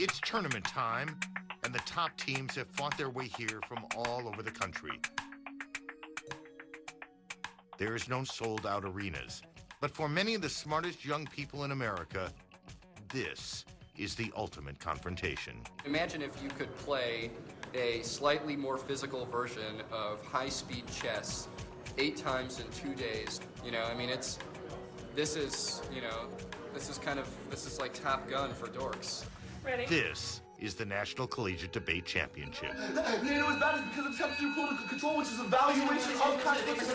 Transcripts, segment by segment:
It's tournament time, and the top teams have fought their way here from all over the country. There's no sold-out arenas, but for many of the smartest young people in America, this is the ultimate confrontation. Imagine if you could play a slightly more physical version of high-speed chess 8 times in 2 days. You know, I mean, this is like Top Gun for dorks. Ready? This is the National Collegiate Debate Championship. You know, it's bad is because it comes through political control, which is evaluation of conflicts.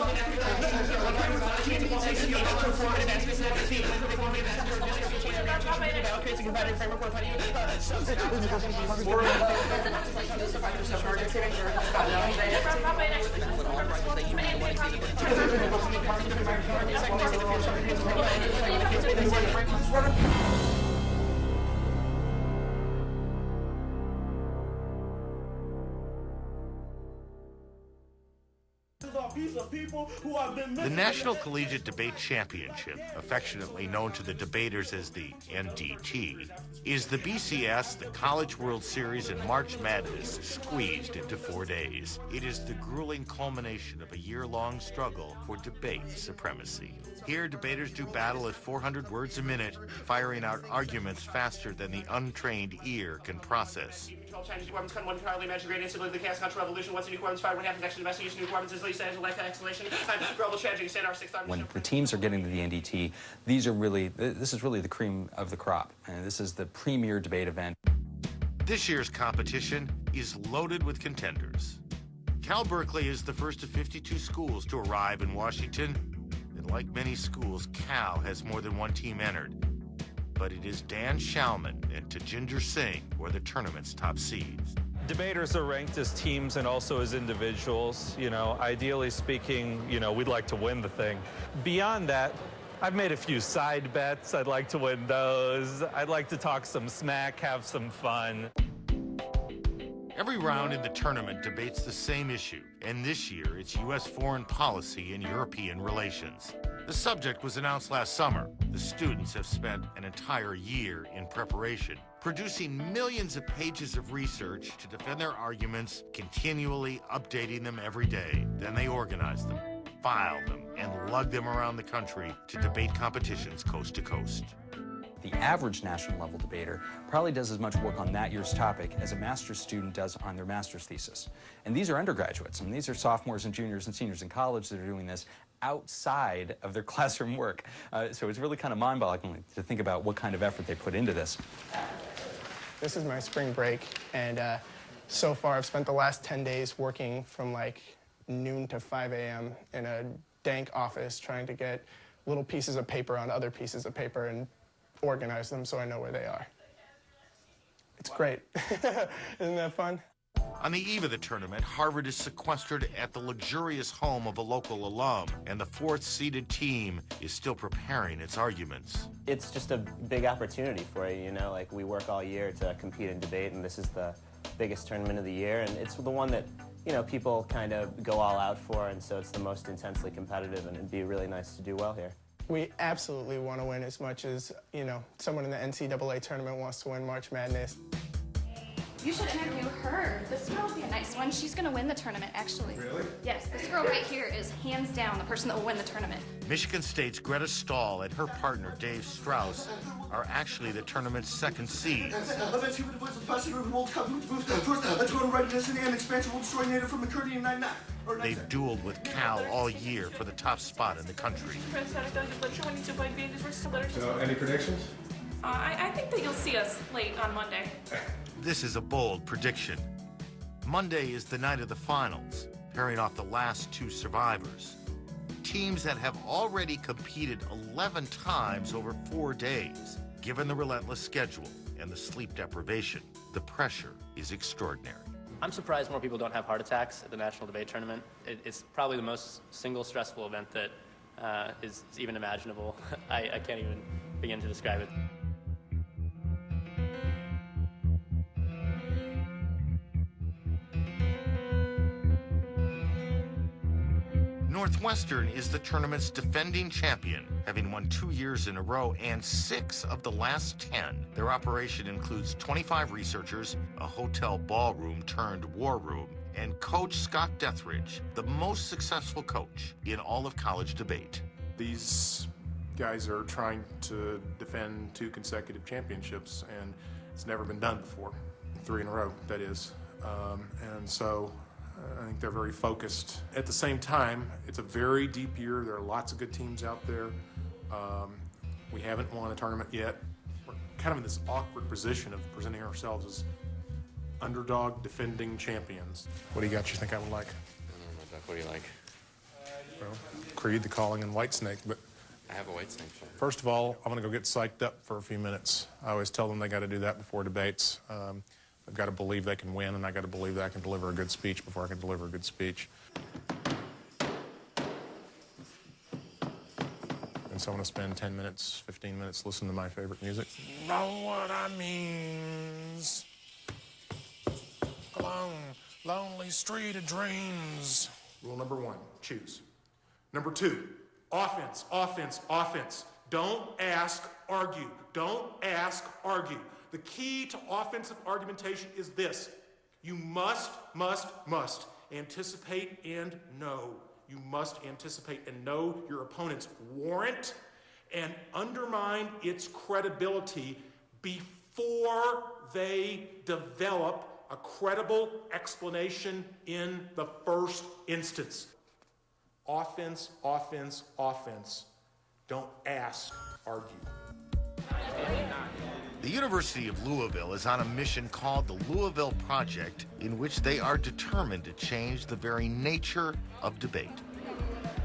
The National Collegiate Debate Championship, affectionately known to the debaters as the NDT, is the BCS, the College World Series, and March Madness squeezed into 4 days. It is the grueling culmination of a year-long struggle for debate supremacy. Here, debaters do battle at 400 words a minute, firing out arguments faster than the untrained ear can process. Chinese nuclear weapons can one entirely imagine great instantly the chaos culture revolution. Once the nuclear weapons fired, what happens next? Investigation nuclear weapons is least as life exhalation. Global tragedy. Stand our 6th. When the teams are getting to the NDT, this is really the cream of the crop, and this is the premier debate event. This year's competition is loaded with contenders. Cal Berkeley is the first of 52 schools to arrive in Washington, and like many schools, Cal has more than one team entered. But it is Dan Schauman and Tajinder Singh who are the tournament's top seeds. Debaters are ranked as teams and also as individuals. You know, ideally speaking, you know, we'd like to win the thing. Beyond that, I've made a few side bets. I'd like to win those. I'd like to talk some smack, have some fun. Every round in the tournament debates the same issue, and this year it's U.S. foreign policy and European relations. The subject was announced last summer. The students have spent an entire year in preparation, producing millions of pages of research to defend their arguments, continually updating them every day. Then they organize them, file them, and lug them around the country to debate competitions coast to coast. The average national level debater probably does as much work on that year's topic as a master's student does on their master's thesis. And these are undergraduates. I mean, these are sophomores and juniors and seniors in college that are doing this outside of their classroom work. So it's really kind of mind-boggling to think about what kind of effort they put into this. This is my spring break, and so far I've spent the last 10 days working from like noon to 5 a.m. in a dank office trying to get little pieces of paper on other pieces of paper and organize them so I know where they are. It's great. Isn't that fun? On the eve of the tournament, Harvard is sequestered at the luxurious home of a local alum, and the 4th-seeded team is still preparing its arguments. It's just a big opportunity for you, you know, like we work all year to compete in debate, and this is the biggest tournament of the year, and it's the one that, you know, people kind of go all out for, and so it's the most intensely competitive, and it'd be really nice to do well here. We absolutely want to win as much as, you know, someone in the NCAA tournament wants to win March Madness. You should interview her. This girl will be a nice one. She's going to win the tournament, actually. Really? Yes, this girl right here is hands down the person that will win the tournament. Michigan State's Greta Stahl and her partner Dave Strauss are actually the tournament's 2nd seeds. They've dueled with Cal all year for the top spot in the country. So, any predictions? I think that you'll see us late on Monday. This is a bold prediction. Monday is the night of the finals, pairing off the last 2 survivors. Teams that have already competed 11 times over 4 days. Given the relentless schedule and the sleep deprivation, the pressure is extraordinary. I'm surprised more people don't have heart attacks at the National Debate Tournament. It's probably the most single stressful event that is even imaginable. I can't even begin to describe it. Northwestern is the tournament's defending champion, having won 2 years in a row and 6 of the last 10. Their operation includes 25 researchers, a hotel ballroom turned war room, and Coach Scott Deathridge, the most successful coach in all of college debate. These guys are trying to defend 2 consecutive championships, and it's never been done before. 3 in a row, that is. And so I think they're very focused. At the same time, it's a very deep year. There are lots of good teams out there. We haven't won a tournament yet. We're kind of in this awkward position of presenting ourselves as underdog defending champions. What do you got you think I would like? I don't know, Duck. What do you like? Well, Creed, the Calling, and Whitesnake, but I have a Whitesnake shirt. First of all, I'm going to go get psyched up for a few minutes. I always tell them they got to do that before debates. They've got to believe they can win, and I got to believe that I can deliver a good speech before I can deliver a good speech. And so I'm going to spend 10 minutes, 15 minutes listening to my favorite music. Know what I means. Long, lonely street of dreams. Rule number 1, choose. Number 2, offense, offense, offense. Don't ask, argue. Don't ask, argue. The key to offensive argumentation is this. You must anticipate and know. You must anticipate and know your opponent's warrant and undermine its credibility before they develop a credible explanation in the first instance. Offense, offense, offense. Don't ask, argue. The University of Louisville is on a mission called the Louisville Project, in which they are determined to change the very nature of debate.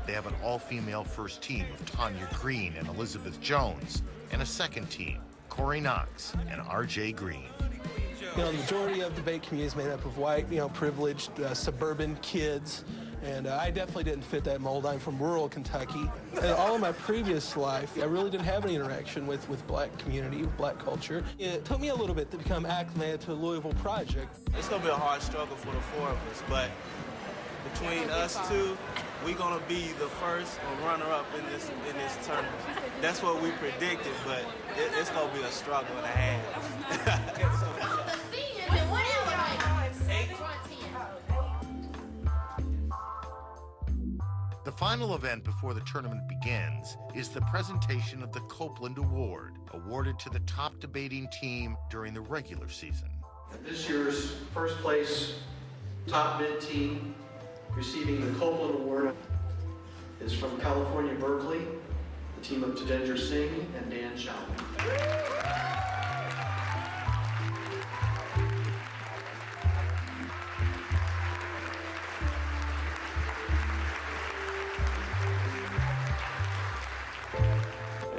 They have an all-female first team of Tanya Green and Elizabeth Jones, and a second team, Corey Knox and R.J. Green. You know, the majority of the debate community is made up of white, privileged, suburban kids. And I definitely didn't fit that mold. I'm from rural Kentucky. In all of my previous life, I really didn't have any interaction with black community, with black culture. It took me a little bit to become acclimated to the Louisville Project. It's going to be a hard struggle for the 4 of us, but between us 2, we're going to be the first or runner-up in this tournament. That's what we predicted, but it's going to be a struggle and a half. The final event before the tournament begins is the presentation of the Copeland Award, awarded to the top debating team during the regular season. This year's first place top mid team receiving the Copeland Award is from California, Berkeley, the team of Tadendra Singh and Dan Shalvin.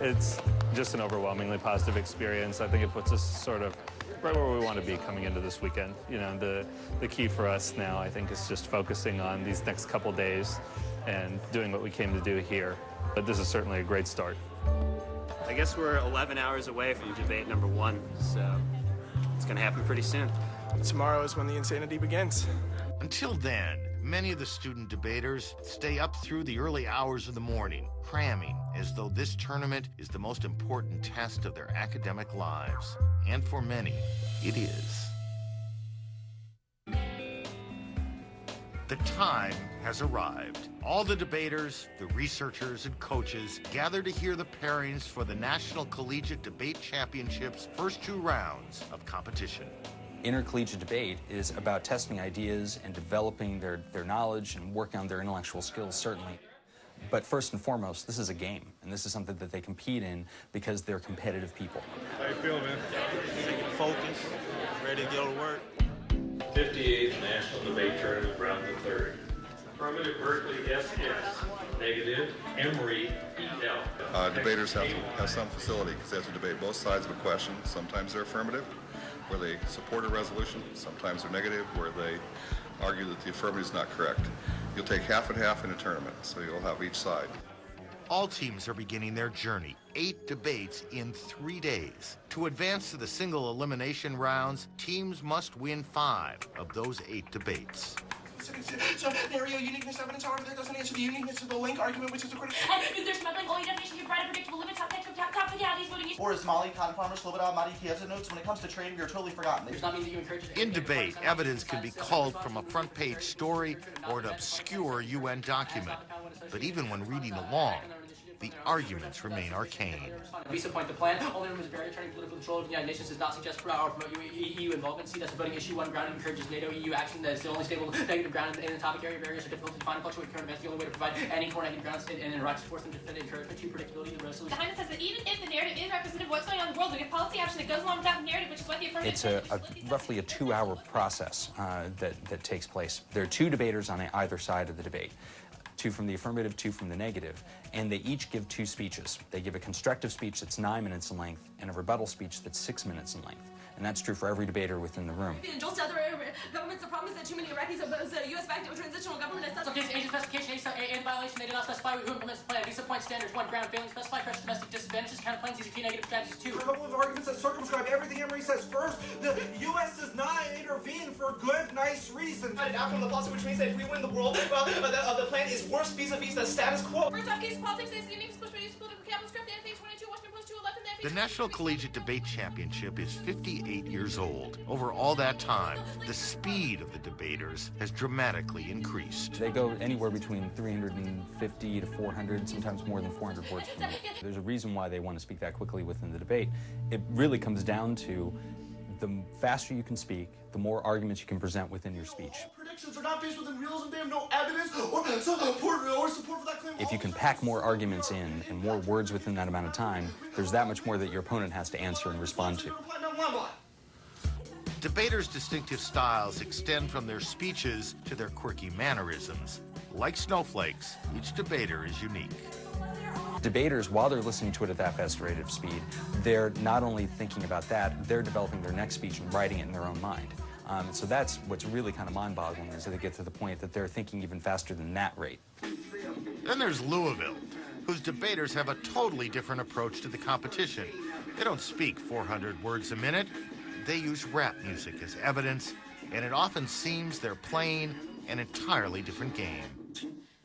It's just an overwhelmingly positive experience. I think it puts us sort of right where we want to be coming into this weekend. You know, the key for us now, I think, is just focusing on these next couple days and doing what we came to do here. But this is certainly a great start. I guess we're 11 hours away from debate number 1, so it's going to happen pretty soon. Tomorrow is when the insanity begins. Until then, many of the student debaters stay up through the early hours of the morning, cramming as though this tournament is the most important test of their academic lives. And for many, it is. The time has arrived. All the debaters, the researchers, and coaches gather to hear the pairings for the National Collegiate Debate Championship's first 2 rounds of competition. Intercollegiate debate is about testing ideas and developing their knowledge and working on their intellectual skills, certainly. But first and foremost, this is a game, and this is something that they compete in because they're competitive people. How you feeling, man? Focused, ready to go to work. 58th National Debate Tournament, round the 3rd. Affirmative, Berkeley, yes, yes. Negative, Emory, EL. Debaters have to have some facility because they have to debate both sides of a question. Sometimes they're affirmative, where they support a resolution. Sometimes they're negative, where they argue that the affirmative is not correct. You'll take half and half in a tournament, so you'll have each side. All teams are beginning their journey, 8 debates in 3 days. To advance to the single elimination rounds, teams must win 5 of those 8 debates. So, Mario, uniqueness evidence, however, that doesn't answer the uniqueness of the link argument, which is the critical. And if there's smuggling, only definition you provide a predictable limit, top legalities, voting issues. Or as Molly, cotton farmers, Sloboda, Madi, Kiev notes, when it comes to trade, we are totally forgotten. Does not mean that you encourage it. In debate, evidence can be culled from a front-page story or an obscure UN document. But even when reading along, the arguments remain arcane. Visa point, the plan only removes barrier turning political control of the United Nations does not suggest or promote EU involvement. See, that's the voting issue. One ground encourages NATO EU action that is the only stable negative ground in the atomic area. Barriers are difficult to define and fluctuate current events. The only way to provide any core negative grounds and Iraq's force them to defend encouragement to predictability of the resolution. Behind it says that even if the narrative is representative of what's going on in the world, we get policy action that goes along with that narrative, which is what the affirmative. It's roughly a 2-hour process that takes place. There are 2 debaters on either side of the debate. 2 from the affirmative, 2 from the negative, and they each give 2 speeches. They give a constructive speech that's 9 minutes in length and a rebuttal speech that's 6 minutes in length. And that's true for every debater within the room. Governments have promised that too many Iraqis oppose the U.S.-backed transitional government as such. Agent specification and violation, they do not specify who implements the plan. Visa point standards, 1 ground failing to specify fresh domestic disadvantages, counterplans, these are key negative strategies, 2. A couple of arguments that circumscribe everything Emery says. First, the U.S. does not intervene for good, nice reasons. An outcome of the policy, which means that if we win the world, well, the plan is worse vis-a-vis the status quo. First off, case politics is the unique supposed to use political capital script, NFA 22, Washington Post 211. The National Collegiate Debate Championship is 58 years old. Over all that time, the speed of the debaters has dramatically increased. They go anywhere between 350 to 400, sometimes more than 400 words per minute. There's a reason why they want to speak that quickly within the debate. It really comes down to the faster you can speak, the more arguments you can present within your speech. Predictions are not based within realism. They have no evidence or support for that claim. If you can pack more arguments in and more words within that amount of time, there's that much more that your opponent has to answer and respond to. Debaters' distinctive styles extend from their speeches to their quirky mannerisms. Like snowflakes, each debater is unique. Debaters, while they're listening to it at that fast rate of speed, they're not only thinking about that, they're developing their next speech and writing it in their own mind. So that's what's really kind of mind-boggling, is that they get to the point that they're thinking even faster than that rate. Then there's Louisville, whose debaters have a totally different approach to the competition. They don't speak 400 words a minute. They use rap music as evidence, and it often seems they're playing an entirely different game.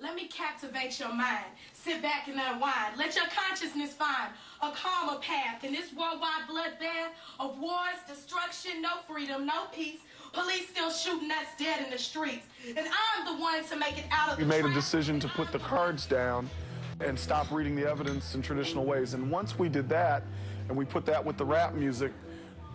Let me captivate your mind. Sit back and unwind. Let your consciousness find a calmer path in this worldwide bloodbath of wars, destruction, no freedom, no peace. Police still shooting us dead in the streets. And I'm the one to make it out of the We made a trap. decision to put the cards down and stop reading the evidence in traditional ways. And once we did that, and we put that with the rap music,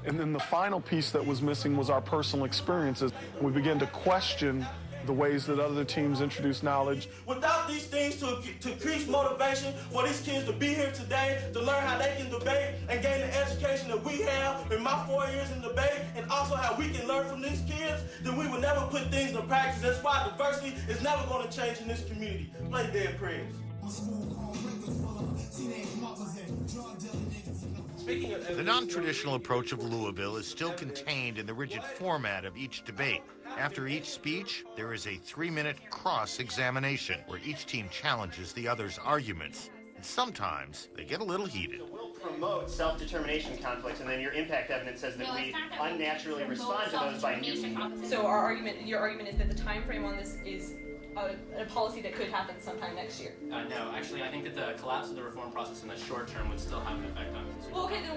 and then the final piece that was missing was our personal experiences. And we began to question the ways that other teams introduce knowledge. Without these things to increase motivation for these kids to be here today, to learn how they can debate and gain the education that we have in my 4 years in debate, and also how we can learn from these kids, then we would never put things into practice. That's why diversity is never going to change in this community. Play Dead Prayers. The non-traditional approach of Louisville is still contained in the rigid format of each debate. After each speech, there is a 3-minute cross-examination where each team challenges the other's arguments. And sometimes they get a little heated. We'll promote self-determination conflicts, and then your impact evidence says that we unnaturally respond to those by using them. So your argument is that the time frame on this is a policy that could happen sometime next year. No, actually, I think that the collapse of the reform process in the short term would still have an effect on consumer. Well, okay, then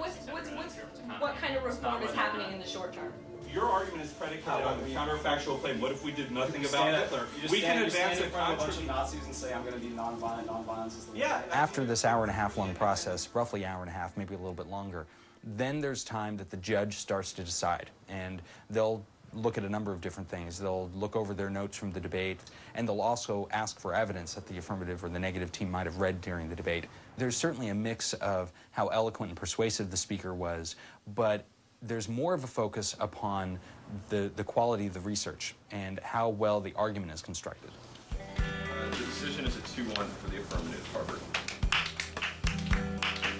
what kind of reform is happening in the short term? Your argument is predicated on the counterfactual claim. What if we did nothing about Hitler? We can advance a bunch of Nazis and say, I'm going to be nonviolent. Nonviolence is the way. After this hour-and-a-half long process, roughly hour and a half, maybe a little bit longer, then there's time that the judge starts to decide, and they'll look at a number of different things. They'll look over their notes from the debate, and they'll also ask for evidence that the affirmative or the negative team might have read during the debate. There's certainly a mix of how eloquent and persuasive the speaker was, but there's more of a focus upon the quality of the research and how well the argument is constructed. The decision is a 2-1 for the affirmative, Harvard.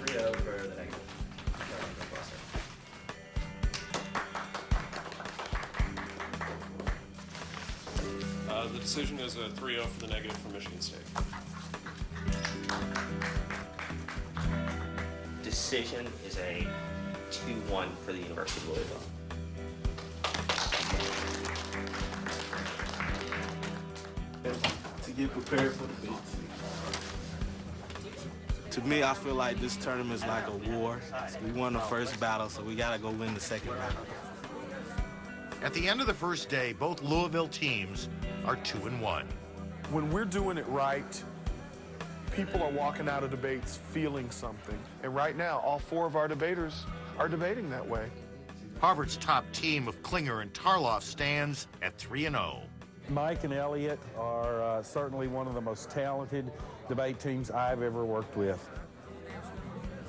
3-0 for the negative. The decision is a 3-0 for the negative for Michigan State. Decision is a 2-1 for the University of Louisville. get prepared for the big season. To me, I feel like this tournament is like a war. We won the first battle, so we gotta go win the second battle. At the end of the first day, both Louisville teams are 2-1. When we're doing it right, people are walking out of debates feeling something. And right now, all 4 of our debaters are debating that way. Harvard's top team of Klinger and Tarloff stands at 3-0. Mike and Elliot are certainly one of the most talented debate teams I've ever worked with.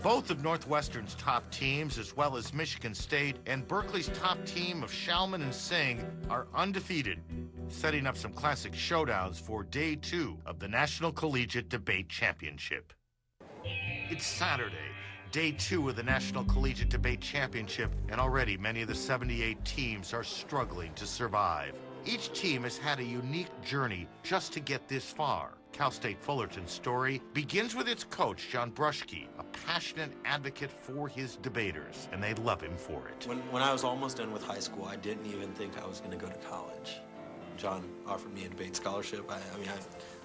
Both of Northwestern's top teams, as well as Michigan State and Berkeley's top team of Shalman and Singh, are undefeated, setting up some classic showdowns for Day 2 of the National Collegiate Debate Championship. It's Saturday, Day 2 of the National Collegiate Debate Championship, and already many of the 78 teams are struggling to survive. Each team has had a unique journey just to get this far. Cal State Fullerton's story begins with its coach, John Bruschke, a passionate advocate for his debaters, and they love him for it. When I was almost done with high school, I didn't even think I was going to go to college. John offered me a debate scholarship.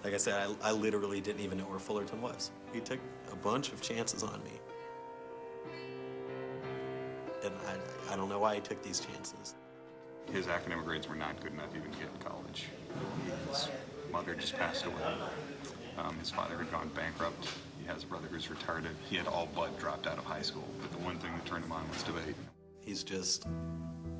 Like I said, I literally didn't even know where Fullerton was. He took a bunch of chances on me. And I don't know why he took these chances. His academic grades were not good enough even to get in college. His mother just passed away. His father had gone bankrupt. He has a brother who's retarded. He had all but dropped out of high school, but the one thing that turned him on was debate. He's just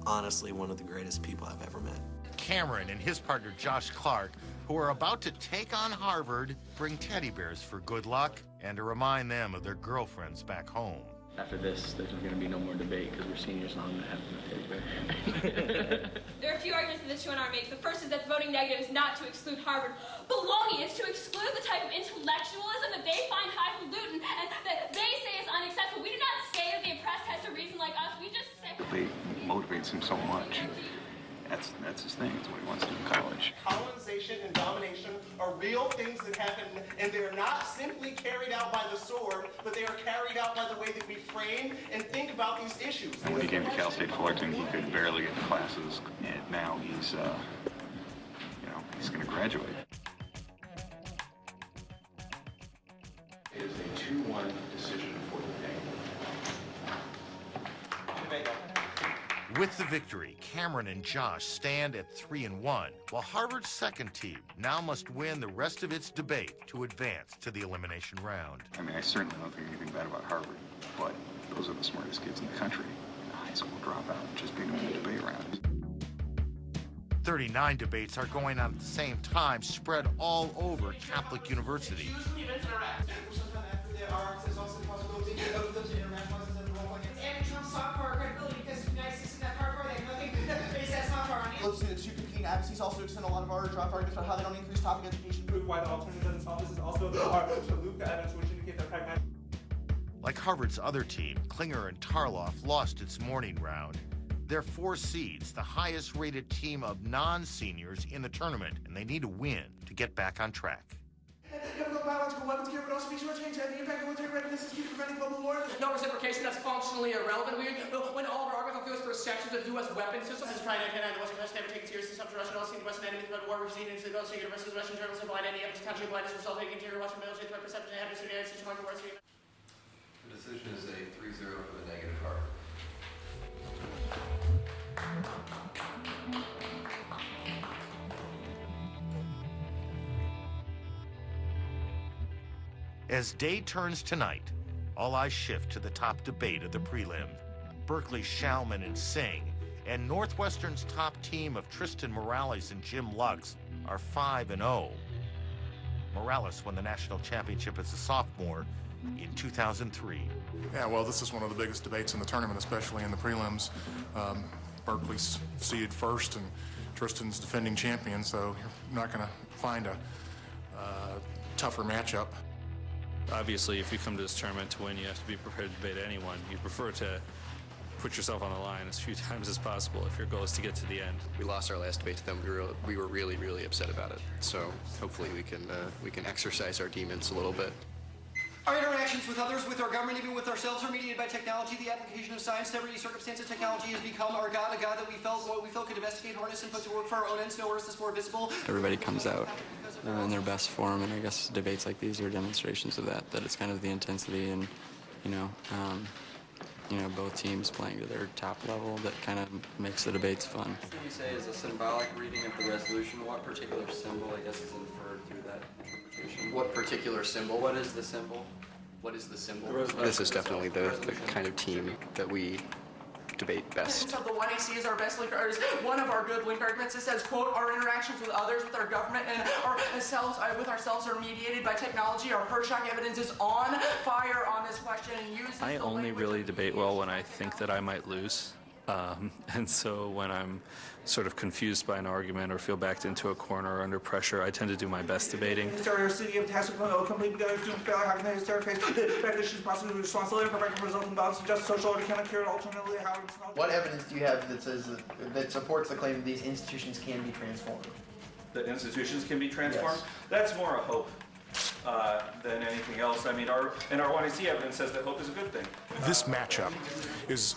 honestly one of the greatest people I've ever met. Cameron and his partner Josh Clark, who are about to take on Harvard, bring teddy bears for good luck and to remind them of their girlfriends back home. After this, there's going to be no more debate because we're seniors and I'm going to have no teddy bear. There are a few arguments that the 2NR makes. The first is that voting negative is not to exclude Harvard. Baloney is to exclude the type of intellectualism that they find highfalutin and that they say is unacceptable. We do not say that the oppressed has to reason like us. We just say... Debate motivates him so much. That's his thing. It's what he wants to do in college. Colonization and domination are real things that happen, and they're not simply carried out by the sword, but they are carried out by the way that we frame and think about these issues. And when he came to Cal State Fullerton, he could barely get to classes, and now he's, he's going to graduate. It is a 2-1 decision for the day. With the victory, Cameron and Josh stand at 3-1, while Harvard's second team now must win the rest of its debate to advance to the elimination round. I certainly don't think anything bad about Harvard, but those are the smartest kids in the country. A high school dropout just being in the debate round. 39 debates are going on at the same time, spread all over Catholic University. To competing advocacies also extend a lot of our draft arguments about how they don't increase topic education. Prove why the alternative doesn't solve this is also to loop the evidence which indicates that pragmatic. Like Harvard's other team, Klinger and Tarloff lost its morning round. They're 4 seeds, the highest rated team of non-seniors in the tournament, and they need a win to get back on track. Chemical biological weapons care, but also be short change. The impact of military readiness is key to preventing global war. No reciprocation, that's functionally irrelevant. When all of our arguments on fields perceptions of U.S. weapon systems is trying to deny the Western West never taken seriously, some Russian, all seen the Western enemies about war, we've seen into the Gulf State University, Russian journalists blind any evidence, country blindness, resulting in interior Western military threat perception, and having Sudan, Sudan, University. The decision is a 3-0 for the negative Harvard. As day turns tonight, all eyes shift to the top debate of the prelim. Berkeley's Shalman and Singh and Northwestern's top team of Tristan Morales and Jim Lux are 5-0. Morales won the national championship as a sophomore in 2003. Yeah, well, this is one of the biggest debates in the tournament, especially in the prelims. Berkeley's seeded first, and Tristan's defending champion, so you're not going to find a tougher matchup. Obviously, if you come to this tournament to win, you have to be prepared to debate anyone. You prefer to put yourself on the line as few times as possible if your goal is to get to the end. We lost our last debate to them. We were really, really upset about it. So hopefully we can exercise our demons a little bit. Our interactions with others, with our government, even with ourselves, are mediated by technology. The application of science to every circumstance of technology has become our God, a God that we felt could investigate, harness, and put to work for our own ends. Nowhere is this more visible. Everybody comes out in their best form, and I guess debates like these are demonstrations of that it's kind of the intensity and, both teams playing to their top level that kind of makes the debates fun. You say is a symbolic reading of the resolution. What particular symbol, I guess, is inferred through that interpretation? What particular symbol? What is the symbol? What is the symbol? This is definitely the kind of team that we debate best. So the 1AC is our best link, or is one of our good link arguments. It says, quote, our interactions with others, with our government, and with ourselves are mediated by technology. Our Hirschach evidence is on fire on this question and uses I only really debate well when I think that I might lose. And so when I'm sort of confused by an argument or feel backed into a corner or under pressure, I tend to do my best debating. City of task complete student failure, how can they face the issues possibly responsibility for breaking resulting balance of just social order cannot cure alternatively how it's not. What evidence do you have that says that supports the claim that these institutions can be transformed? That institutions can be transformed? Yes. That's more a hope than anything else. I mean, our 1AC evidence says that hope is a good thing. This matchup is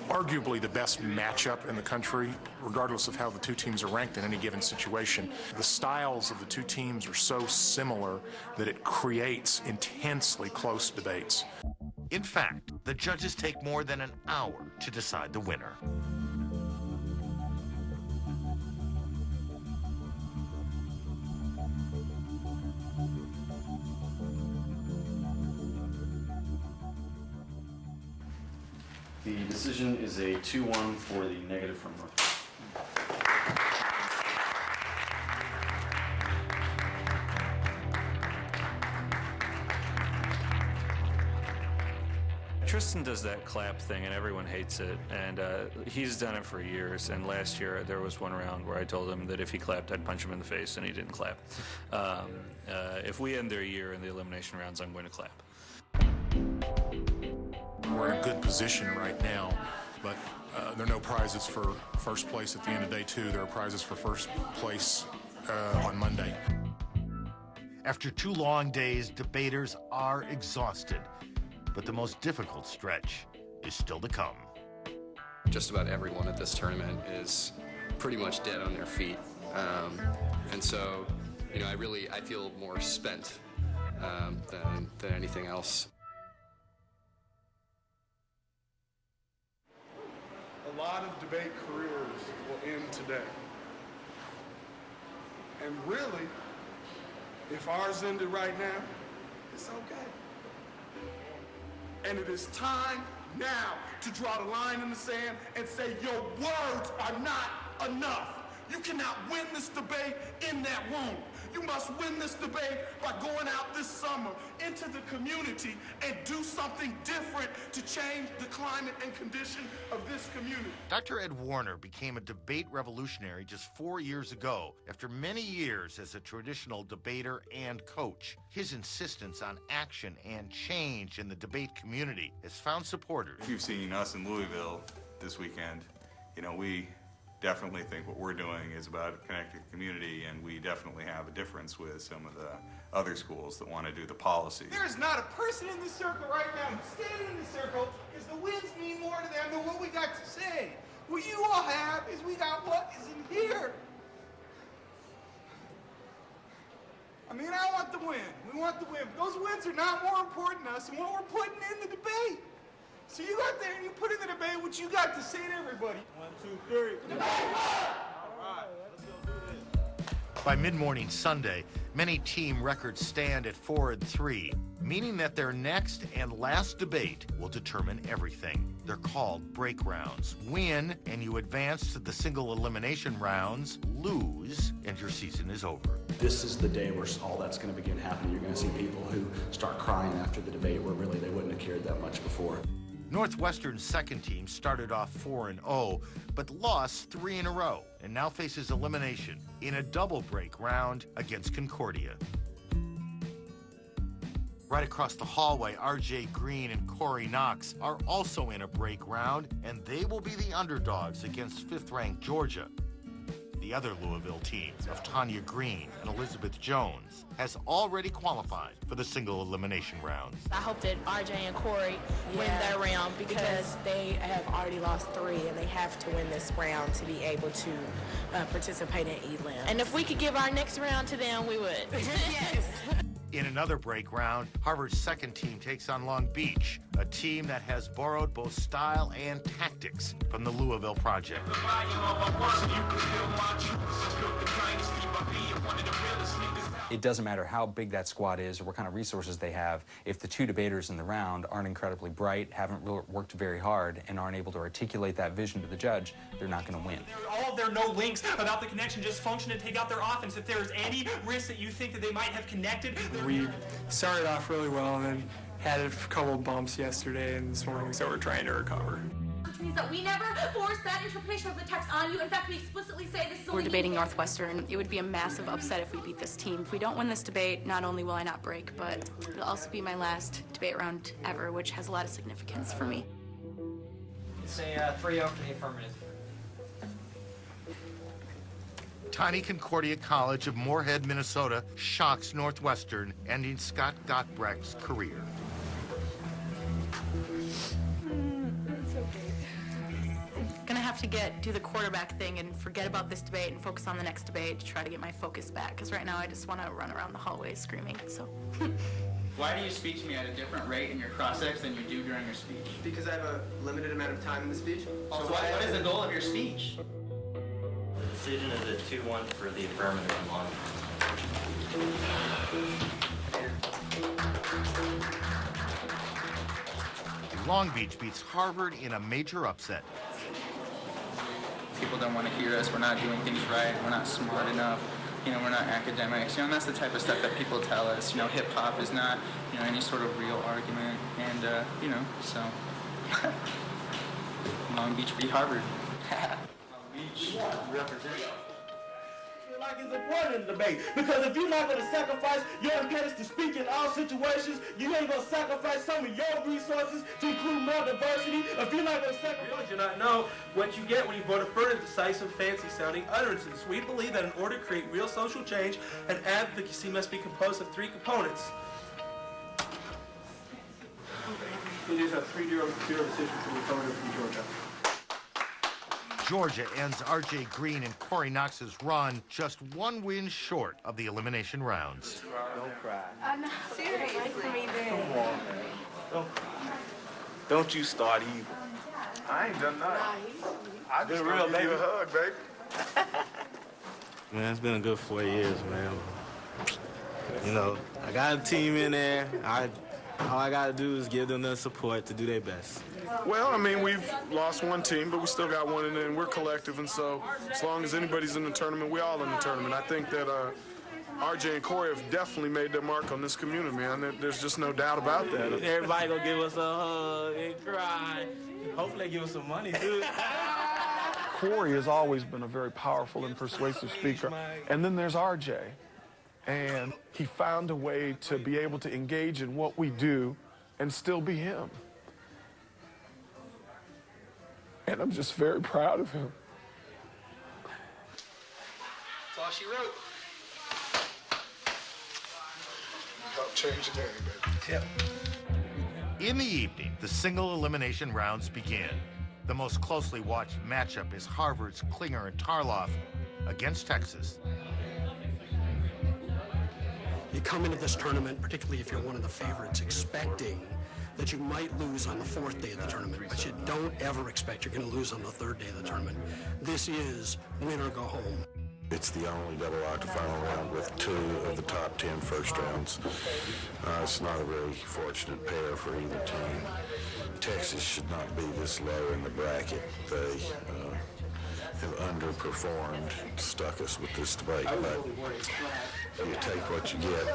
arguably the best matchup in the country, regardless of how the two teams are ranked in any given situation. The styles of the two teams are so similar that it creates intensely close debates. In fact, the judges take more than an hour to decide the winner. The decision is a 2-1 for the negative from North. Tristan does that clap thing, and everyone hates it, and he's done it for years. And last year, there was one round where I told him that if he clapped, I'd punch him in the face, and he didn't clap. If we end their year in the elimination rounds, I'm going to clap. We're in a good position right now, but there are no prizes for first place at the end of day two. There are prizes for first place on Monday. After 2 long days, debaters are exhausted, but the most difficult stretch is still to come. Just about everyone at this tournament is pretty much dead on their feet. And so, I feel more spent than anything else. A lot of debate careers will end today. And really, if ours ended right now, it's okay. And it is time now to draw the line in the sand and say your words are not enough. You cannot win this debate in that room. You must win this debate by going out this summer into the community and do something different to change the climate and condition of this community. Dr. Ed Warner became a debate revolutionary just 4 years ago after many years as a traditional debater and coach. His insistence on action and change in the debate community has found supporters. If you've seen us in Louisville this weekend, we definitely think what we're doing is about connecting the community, and we definitely have a difference with some of the other schools that want to do the policy. There is not a person in this circle right now who's standing in this circle because the wins mean more to them than what we got to say. What you all have is we got what is in here. I mean, I want the win. We want the win. But those wins are not more important to us than what we're putting in the debate. So you go out there and you put in the debate what you got to say to everybody. 1, 2, 3. Debate! All right, let's go do this. By mid-morning Sunday, many team records stand at 4-3, meaning that their next and last debate will determine everything. They're called break rounds. Win, and you advance to the single elimination rounds. Lose, and your season is over. This is the day where all that's going to begin happening. You're going to see people who start crying after the debate where really they wouldn't have cared that much before. Northwestern's second team started off 4-0, but lost 3 in a row, and now faces elimination in a double break round against Concordia. Right across the hallway, RJ Green and Corey Knox are also in a break round, and they will be the underdogs against 5th-ranked Georgia. The The other Louisville team of Tanya Green and Elizabeth Jones has already qualified for the single elimination rounds. I hope that RJ and Corey win their round because they have already lost 3 and they have to win this round to be able to participate in elim. And if we could give our next round to them, we would. Yes. In another break round, Harvard's second team takes on Long Beach, a team that has borrowed both style and tactics from the Louisville Project. It doesn't matter how big that squad is or what kind of resources they have. If the 2 debaters in the round aren't incredibly bright, haven't worked very hard, and aren't able to articulate that vision to the judge, they're not going to win. All of their no links about the connection just function and take out their offense. If there's any risk that you think that they might have connected. We started off really well and then had a couple of bumps yesterday and this morning, so we're trying to recover. Which means that we never force that interpretation of the text on you. In fact, we explicitly say this is We're debating Northwestern. It would be a massive upset if we beat this team. If we don't win this debate, not only will I not break, but it'll also be my last debate round ever, which has a lot of significance for me. Say 3-0 for the affirmative. Tiny Concordia College of Moorhead, Minnesota shocks Northwestern, ending Scott Gottbrecht's career. It's okay. Gonna have to do the quarterback thing and forget about this debate and focus on the next debate to try to get my focus back, because right now I just want to run around the hallway screaming, so. Why do you speak to me at a different rate in your cross-ex than you do during your speech? Because I have a limited amount of time in the speech. Also, what is the goal of your speech? The decision is a 2-1 for the affirmative in Long Beach. Long Beach beats Harvard in a major upset. People don't want to hear us. We're not doing things right. We're not smart enough. You know, we're not academics. You know, and that's the type of stuff that people tell us. You know, hip-hop is not, you know, any sort of real argument. And, you know, so Long Beach beat Harvard. Beach represent. Like it's important in the debate, because if you're not going to sacrifice your impediments to speak in all situations, you ain't going to sacrifice some of your resources to include more diversity. If you're not going to sacrifice, You do not know what you get when you vote affirmative, decisive, fancy-sounding utterances. We believe that in order to create real social change, an advocacy must be composed of 3 components. It is a 3-0 decision for the affirmative from Georgia. Georgia ends R.J. Green and Corey Knox's run just 1 win short of the elimination rounds. Don't cry. No, seriously. Come on, man. Don't cry. Don't you start either. I ain't done nothing. I just Been real, gonna give you baby. a hug, baby. Man, it's been a good 4 years, man. You know, I got a team in there. All I got to do is give them the support to do their best. Well, I mean, we've lost 1 team, but we still got 1 in there, and we're collective, and so as long as anybody's in the tournament, we're all in the tournament. I think that RJ and Corey have definitely made their mark on this community, man. There's just no doubt about that. Everybody gonna give us a hug and cry. Hopefully they give us some money, too. Corey has always been a very powerful and persuasive speaker, and then there's RJ. And he found a way to be able to engage in what we do and still be him. And I'm just very proud of him. That's all she wrote. Help change the day, baby. Yep. In the evening, the single elimination rounds begin. The most closely watched matchup is Harvard's Klinger and Tarloff against Texas. You come into this tournament, particularly if you're one of the favorites, expecting that you might lose on the 4th day of the tournament, but you don't ever expect you're going to lose on the 3rd day of the tournament. This is win or go home. It's the only double octafinal round with 2 of the top 10 first rounds. It's not a very fortunate pair for either team. Texas should not be this low in the bracket. They have underperformed, stuck us with this debate, but you take what you get.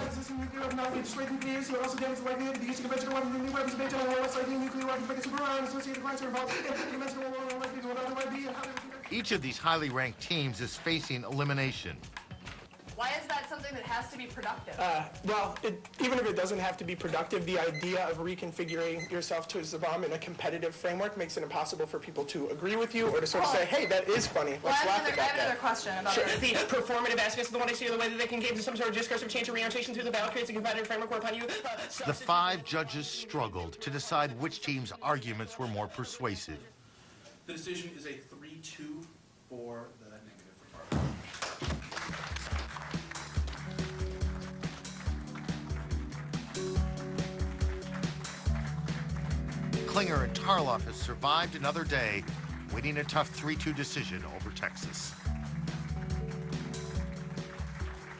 Each of these highly ranked teams is facing elimination. Why is that that something that has to be productive? Well, even if it doesn't have to be productive, the idea of reconfiguring yourself to a bomb in a competitive framework makes it impossible for people to agree with you or to sort of say, hey, that is funny. Let's laugh at that. I have another question about it. The performative aspects of the one I see, the way that they can gain some sort of discursive change or reorientation through the ballot creates a competitive framework whereupon you... The 5 judges struggled to decide which team's arguments were more persuasive. The decision is a 3-2 for the negative for Harvard. Klinger and Tarloff has survived another day, winning a tough 3-2 decision over Texas.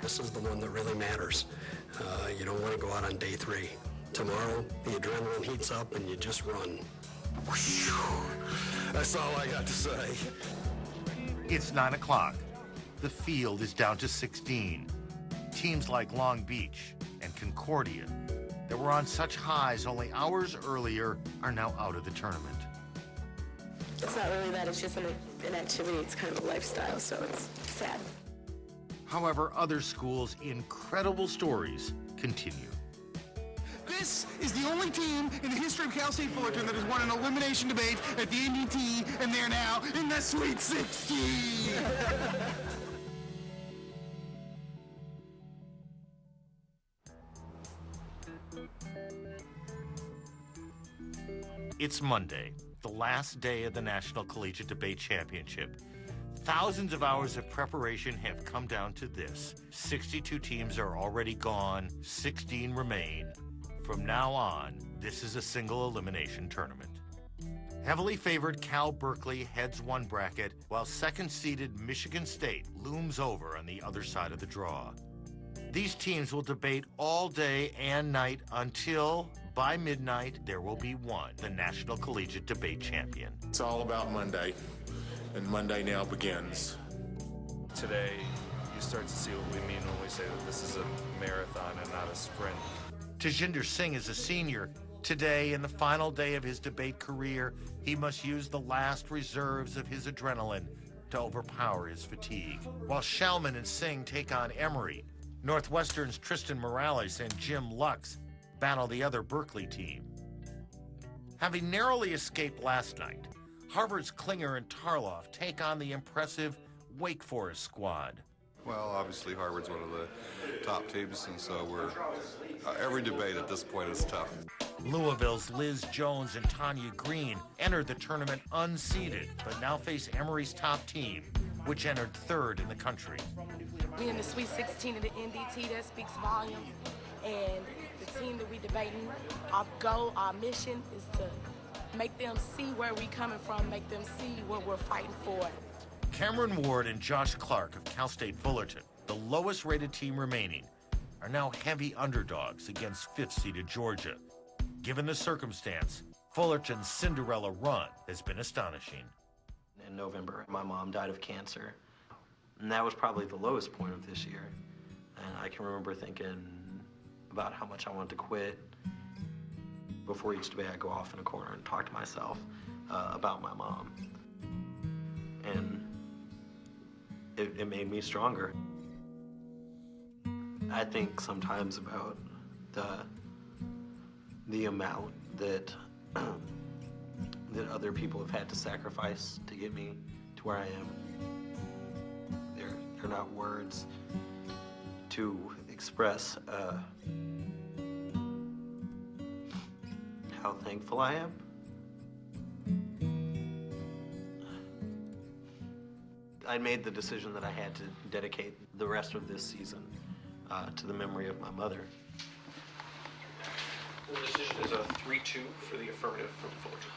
This is the one that really matters. You don't want to go out on day 3. Tomorrow, the adrenaline heats up and you just run. That's all I got to say. It's 9 o'clock. The field is down to 16. Teams like Long Beach and Concordia that were on such highs only hours earlier are now out of the tournament. It's not really that, it's just an activity, it's kind of a lifestyle, so it's sad. However, other schools' incredible stories continue. This is the only team in the history of Cal State Fullerton that has won an elimination debate at the NDT, and they're now in the Sweet 16. It's Monday, the last day of the National Collegiate Debate Championship. Thousands of hours of preparation have come down to this. 62 teams are already gone, 16 remain. From now on, this is a single elimination tournament. Heavily favored Cal Berkeley heads one bracket, while second-seeded Michigan State looms over on the other side of the draw. These teams will debate all day and night until, by midnight, there will be one, the National Collegiate Debate Champion. It's all about Monday, and Monday now begins. Today, you start to see what we mean when we say that this is a marathon and not a sprint. Tajinder Singh is a senior. Today, in the final day of his debate career, he must use the last reserves of his adrenaline to overpower his fatigue. While Shalman and Singh take on Emory, Northwestern's Tristan Morales and Jim Lux battle the other Berkeley team. Having narrowly escaped last night, Harvard's Klinger and Tarloff take on the impressive Wake Forest squad. Well, obviously Harvard's one of the top teams, and so every debate at this point is tough. Louisville's Liz Jones and Tanya Green entered the tournament unseeded, but now face Emory's top team, which entered 3rd in the country. We in the Sweet 16 of the NDT, that speaks volumes. And the team that we debating, our goal, our mission is to make them see where we coming from, make them see what we're fighting for. Cameron Ward and Josh Clark of Cal State Fullerton, the lowest rated team remaining, are now heavy underdogs against 5th-seeded Georgia. Given the circumstance, Fullerton's Cinderella run has been astonishing. In November, my mom died of cancer, and that was probably the lowest point of this year. And I can remember thinking about how much I wanted to quit. Before each debate, I'd go off in a corner and talk to myself about my mom. And it made me stronger. I think sometimes about the amount that that other people have had to sacrifice to get me to where I am. They're not words to express how thankful I am. I made the decision that I had to dedicate the rest of this season to the memory of my mother. The decision is a 3-2 for the affirmative from Fullerton.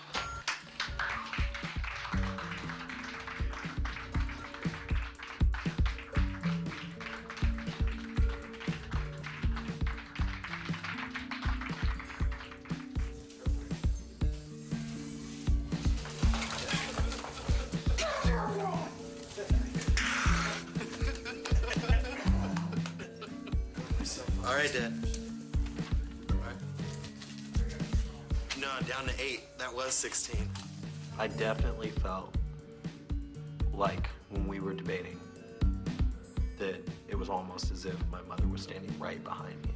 All right, Dad. No, down to 8. That was 16. I definitely felt like when we were debating that It was almost as if my mother was standing right behind me.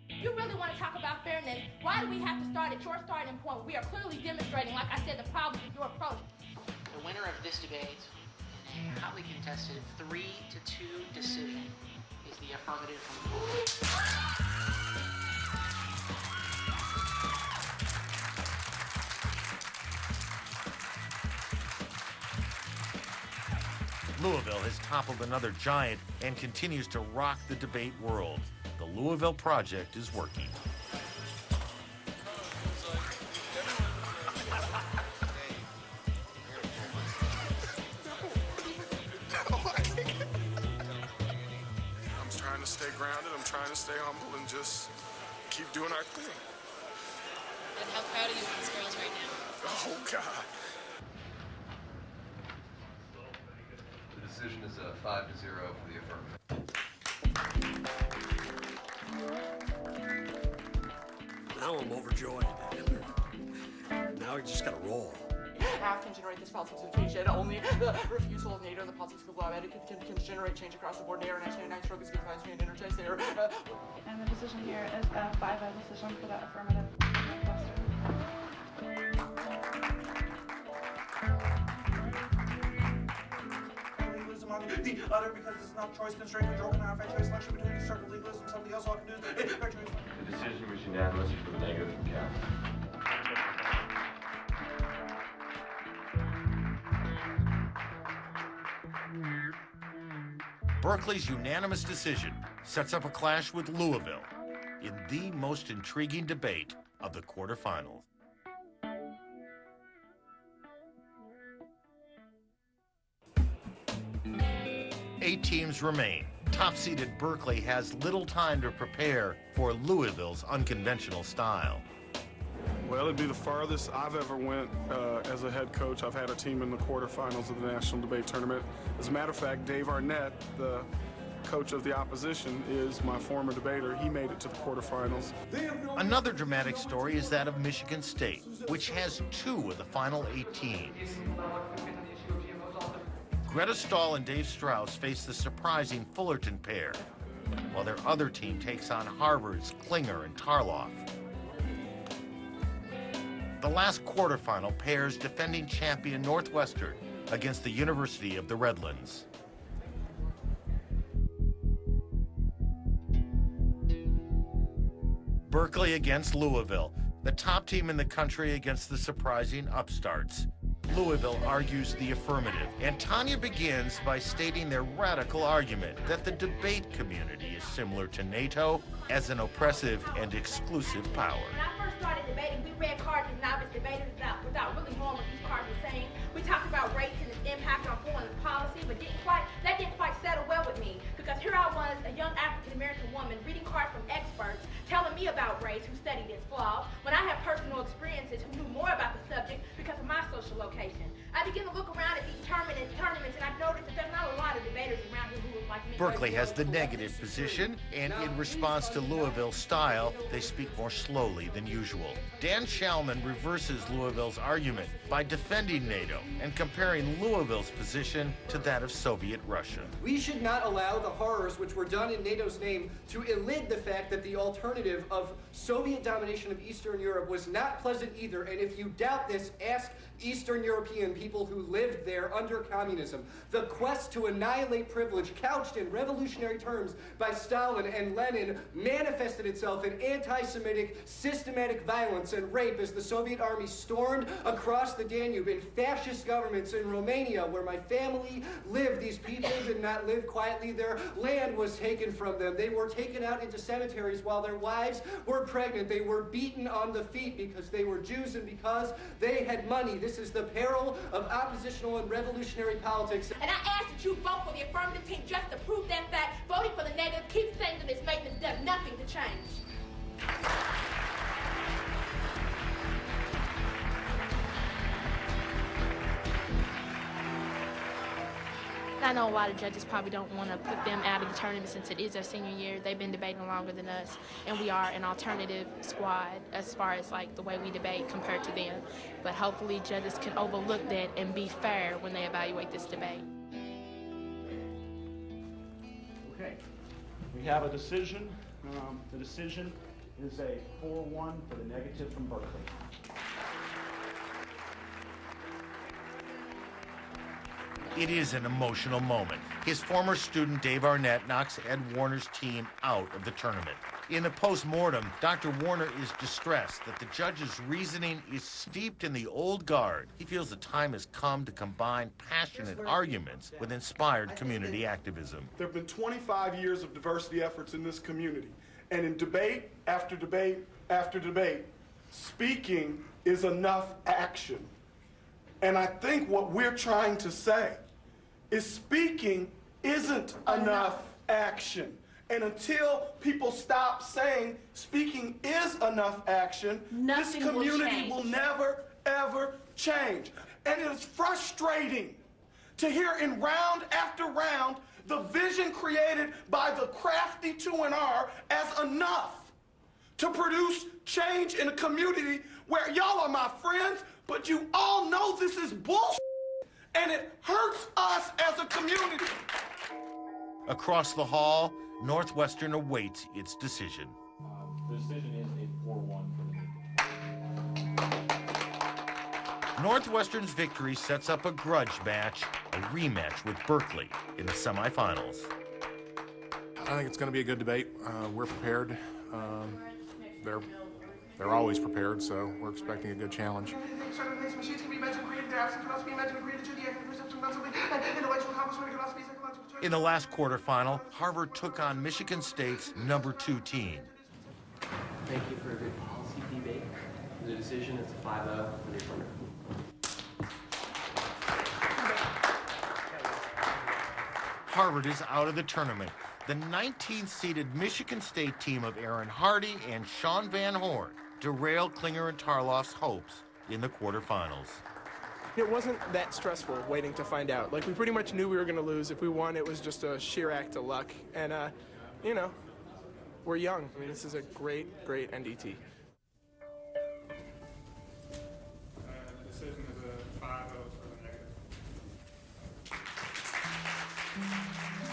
You really want to talk about fairness? Why do we have to start at your starting point? We are clearly demonstrating, like I said, the problems with your approach. The winner of this debate in a hotly contested 3-2 decision is the affirmative from the board. Louisville has toppled another giant and continues to rock the debate world. The Louisville Project is working. I'm trying to stay grounded, I'm trying to stay humble, and just keep doing our thing. And how proud are you of these girls right now? Oh, God. The decision is 5-0 for the affirmative. Now I'm overjoyed. Now we just gotta roll. Half can generate this politics of change, and only the refusal of NATO and the politics of law etiquette can generate change across the board. NATO 1999 stroke is good times me and energize there. And the decision here is a 5-0 decision for the affirmative question. Legalism on the other because it's not choice constrained control can have choice selection between certain legalism. Something else all can do is the decision was unanimous for the negative from Cal. Berkeley's unanimous decision sets up a clash with Louisville in the most intriguing debate of the quarterfinals. 8 teams remain. Top-seeded Berkeley has little time to prepare for Louisville's unconventional style. Well, it'd be the farthest I've ever went as a head coach. I've had a team in the quarterfinals of the National Debate Tournament. As a matter of fact, Dave Arnett, the coach of the opposition, is my former debater. He made it to the quarterfinals. Another dramatic story is that of Michigan State, which has 2 of the final 8 teams. Greta Stahl and Dave Strauss face the surprising Fullerton pair, while their other team takes on Harvard's Klinger and Tarloff. The last quarterfinal pairs defending champion Northwestern against the University of the Redlands. Berkeley against Louisville, the top team in the country against the surprising upstarts. Louisville argues the affirmative, and Tanya begins by stating their radical argument that the debate community is similar to NATO as an oppressive and exclusive power. When I first started debating, we read cards as novice debaters without really knowing what these cards were saying. We talked about race and its impact on foreign policy, but that didn't quite settle well with me, because here I was, a young African-American woman, reading cards from experts, telling me about race, who studied its flaws, when I had personal experiences who knew more about the subject because of my social location. I began to look around at these tournaments, and I've noticed that there's not a lot of debaters around here who look like me. Berkeley has the negative position, and in response to Louisville's style, they speak more slowly than usual. Dan Schallman reverses Louisville's argument by defending NATO and comparing Louisville's position to that of Soviet Russia. We should not allow the horrors which were done in NATO's name to elude the fact that the alternative of Soviet domination of Eastern Europe was not pleasant either, and if you doubt this, ask Eastern European people who lived there under communism. The quest to annihilate privilege, couched in revolutionary terms by Stalin and Lenin, manifested itself in anti-Semitic systematic violence and rape as the Soviet army stormed across the Danube. In fascist governments in Romania, where my family lived, these people did not live quietly. Their land was taken from them. They were taken out into cemeteries while their wives were pregnant. They were beaten on the feet because they were Jews and because they had money. This is the peril of oppositional and revolutionary politics. And I ask that you vote for the affirmative team just to prove that fact. Voting for the negative keeps saying that it's maintenance does nothing to change. I know a lot of judges probably don't want to put them out of the tournament since it is their senior year. They've been debating longer than us, and we are an alternative squad as far as like the way we debate compared to them. But hopefully judges can overlook that and be fair when they evaluate this debate. Okay, we have a decision. The decision is a 4-1 for the negative from Berkeley. It is an emotional moment. His former student Dave Arnett knocks Ed Warner's team out of the tournament. In the post-mortem, Dr. Warner is distressed that the judge's reasoning is steeped in the old guard. He feels the time has come to combine passionate arguments with inspired community activism. There have been 25 years of diversity efforts in this community, and in debate after debate after debate, speaking is enough action. And I think what we're trying to say is speaking isn't enough action. And until people stop saying speaking is enough action, this community will never, ever change. And it is frustrating to hear in round after round the vision created by the crafty 2R as enough to produce change in a community where y'all are my friends, but you all know this is bullshit, and it hurts us as a community. Across the hall, Northwestern awaits its decision. The decision is a 4-1 for the negative. Northwestern's victory sets up a grudge match, a rematch with Berkeley in the semifinals. I think it's going to be a good debate. We're prepared. They're always prepared, so we're expecting a good challenge. In the last quarterfinal, Harvard took on Michigan State's #2 team. Thank you for a good policy debate. The decision is a 5-0 for the affirmative. Harvard is out of the tournament. The 19th-seeded Michigan State team of Aaron Hardy and Sean Van Horn derailed Klinger and Tarloff's hopes in the quarterfinals. It wasn't that stressful waiting to find out. Like, we pretty much knew we were going to lose. If we won, it was just a sheer act of luck. And, you know, we're young. I mean, this is a great, great NDT. The decision is a 5-0 for the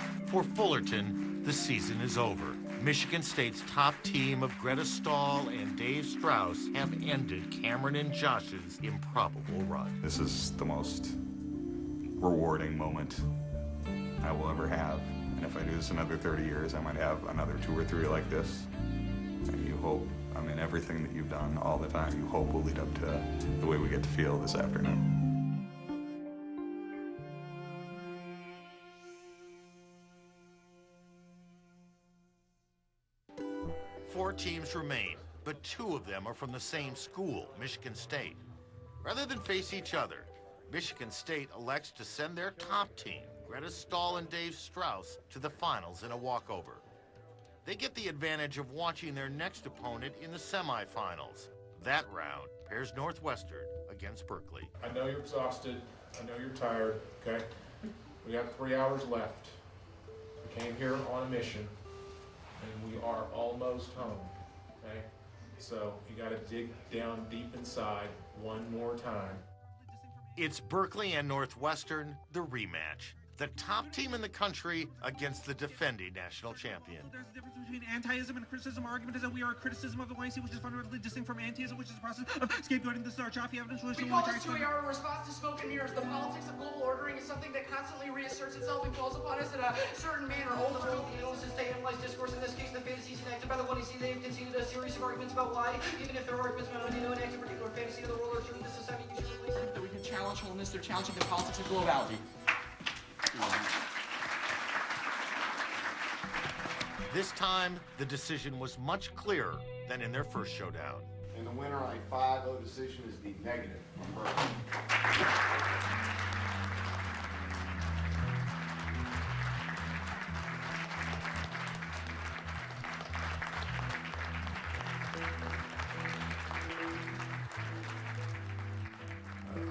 negative. For Fullerton, the season is over. Michigan State's top team of Greta Stahl and Dave Strauss have ended Cameron and Josh's improbable run. This is the most rewarding moment I will ever have. And if I do this another 30 years, I might have another 2 or 3 like this. And you hope, I mean, everything that you've done all the time, you hope will lead up to the way we get to feel this afternoon. 4 teams remain, but 2 of them are from the same school, Michigan State. Rather than face each other, Michigan State elects to send their top team, Greta Stahl and Dave Strauss, to the finals in a walkover. They get the advantage of watching their next opponent in the semifinals. That round pairs Northwestern against Berkeley. I know you're exhausted. I know you're tired, okay? We got 3 hours left. We came here on a mission, and we are almost home, okay? So you got to dig down deep inside one more time. It's Berkeley and Northwestern, the rematch. The top team in the country against the defending national champion. There's a difference between antiism and criticism. Our argument is that we are a criticism of the YMCA, which is fundamentally distinct from antiism, which is a process of scapegoating the choppy evidence. We call this 2AR a response to smoke and mirrors. The politics of global ordering is something that constantly reasserts itself and calls upon us in a certain manner. Old as old, the illnesses stay analyzed discourse. In this case, the fantasies enacted by the one see they've continued a series of arguments about why, even if their arguments might only enact a particular fantasy of the world or certain this society, you should replace it. That we can challenge wholeness, they're challenging the politics of globality. This time, the decision was much clearer than in their first showdown. And the winner on a 5-0 decision is the negative from Berkeley.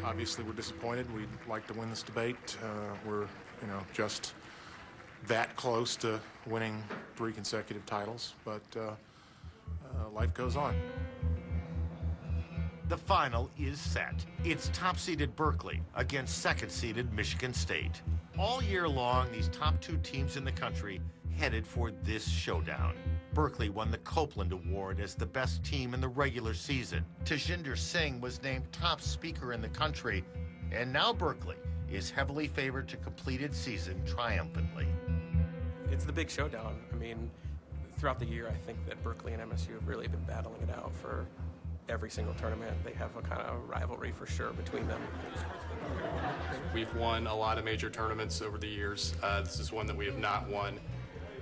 Obviously, we're disappointed. We'd like to win this debate. We're just that close to winning 3 consecutive titles, but life goes on. The final is set. It's top-seeded Berkeley against second-seeded Michigan State. All year long, these top 2 teams in the country headed for this showdown. Berkeley won the Copeland Award as the best team in the regular season. Tajinder Singh was named top speaker in the country, and now Berkeley is heavily favored to complete its season triumphantly. It's the big showdown. I mean, throughout the year, I think that Berkeley and MSU have really been battling it out for every single tournament. They have a kind of rivalry for sure between them. We've won a lot of major tournaments over the years. This is one that we have not won.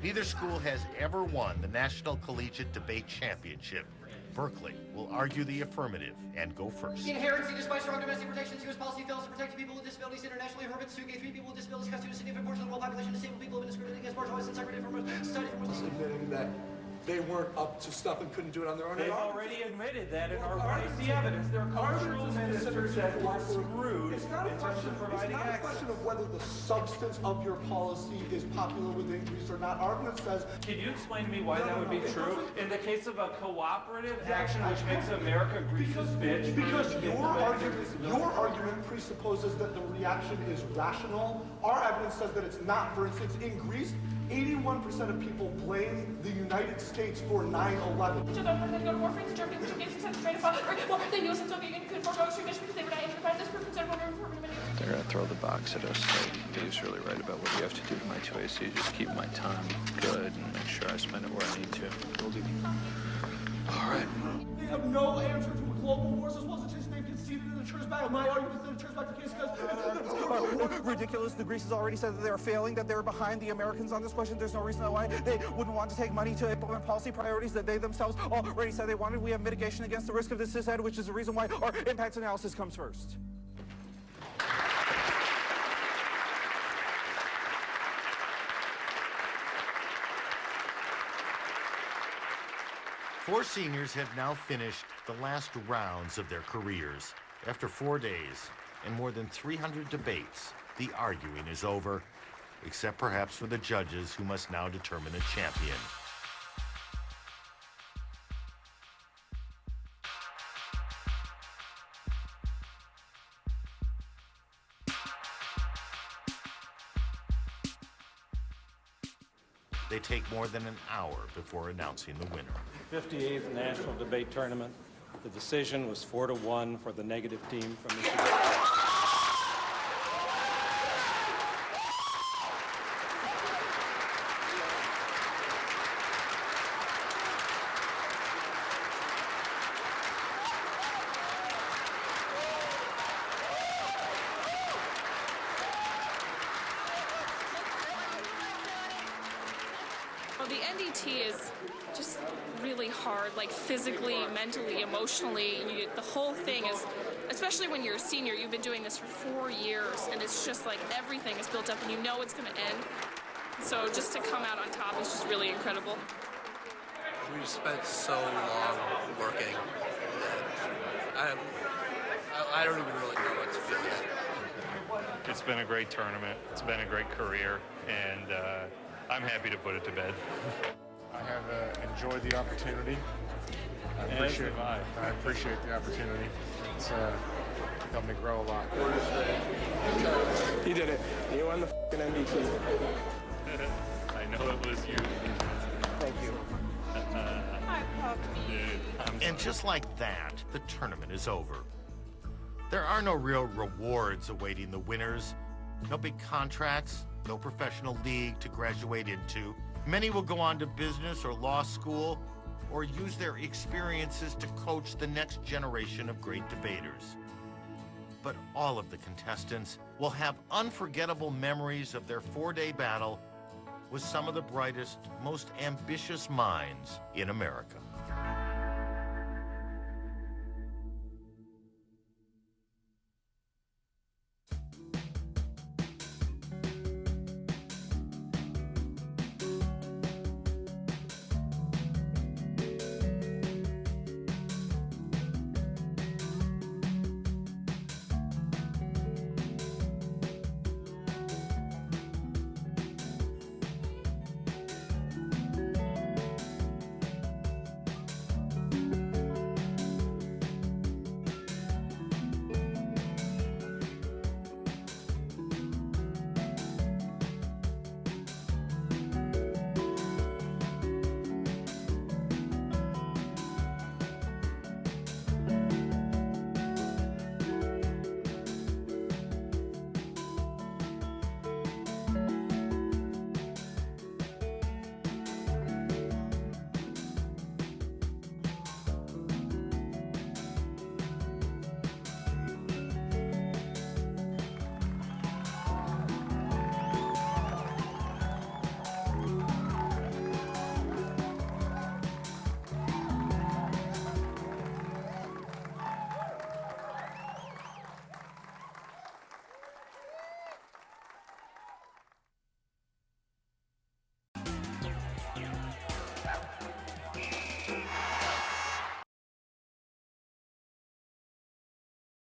Neither school has ever won the National Collegiate Debate Championship. Berkeley will argue the affirmative and go first. Inherency, despite strong domestic protections, U.S. policy fails to protect people with disabilities internationally. Hermits, 2 gay 3 people with disabilities constitute a significant portion of the world population. Disabled people have been discriminated against, marginalized, and segregated from society for most. Admitting that they weren't up to stuff and couldn't do it on their own. They've already admitted that in our YC evidence. There are cultural ministers that were screwed in terms of providing access. It's not a question of whether the substance of your policy is popular within Greece or not. Argument says... Can you explain to me why that would be true in the case of a cooperative action which makes America Greece's bitch? Because your argument presupposes that the reaction is rational. Our evidence says that it's not. For instance, in Greece, 81% of people blame the United States for 9/11. They're going to throw the box at us. So he's really right about what you have to do to my 2AC. Just keep my time good and make sure I spend it where I need to. Will do. All right. They have no answer to global wars as well as since they've conceded in the Church battle. My argument is that the Church battle case because ridiculous. The Greeks has already said that they are failing, that they're behind the Americans on this question. There's no reason why they wouldn't want to take money to implement policy priorities that they themselves already said they wanted. We have mitigation against the risk of this cishead, which is the reason why our impact analysis comes first. Four seniors have now finished the last rounds of their careers. After 4 days and more than 300 debates, the arguing is over, except perhaps for the judges who must now determine a champion. They take more than an hour before announcing the winner. 58th National Debate Tournament. The decision was 4-1 for the negative team from Michigan. Well, the NDT is just really hard, like physically, mentally, emotionally. The whole thing is, especially when you're a senior, you've been doing this for 4 years, and it's just like everything is built up and you know it's going to end. So just to come out on top is just really incredible. We spent so long working that I don't even really know what to feel yet. It's been a great tournament. It's been a great career, and I'm happy to put it to bed. I have enjoyed the opportunity. I appreciate the opportunity. It's helped me grow a lot. You did it. You won the f***ing MVP. I know it was you. Thank you. Hi, puppy. And just like that, the tournament is over. There are no real rewards awaiting the winners. No big contracts, no professional league to graduate into. Many will go on to business or law school or use their experiences to coach the next generation of great debaters. But all of the contestants will have unforgettable memories of their 4-day battle with some of the brightest, most ambitious minds in America.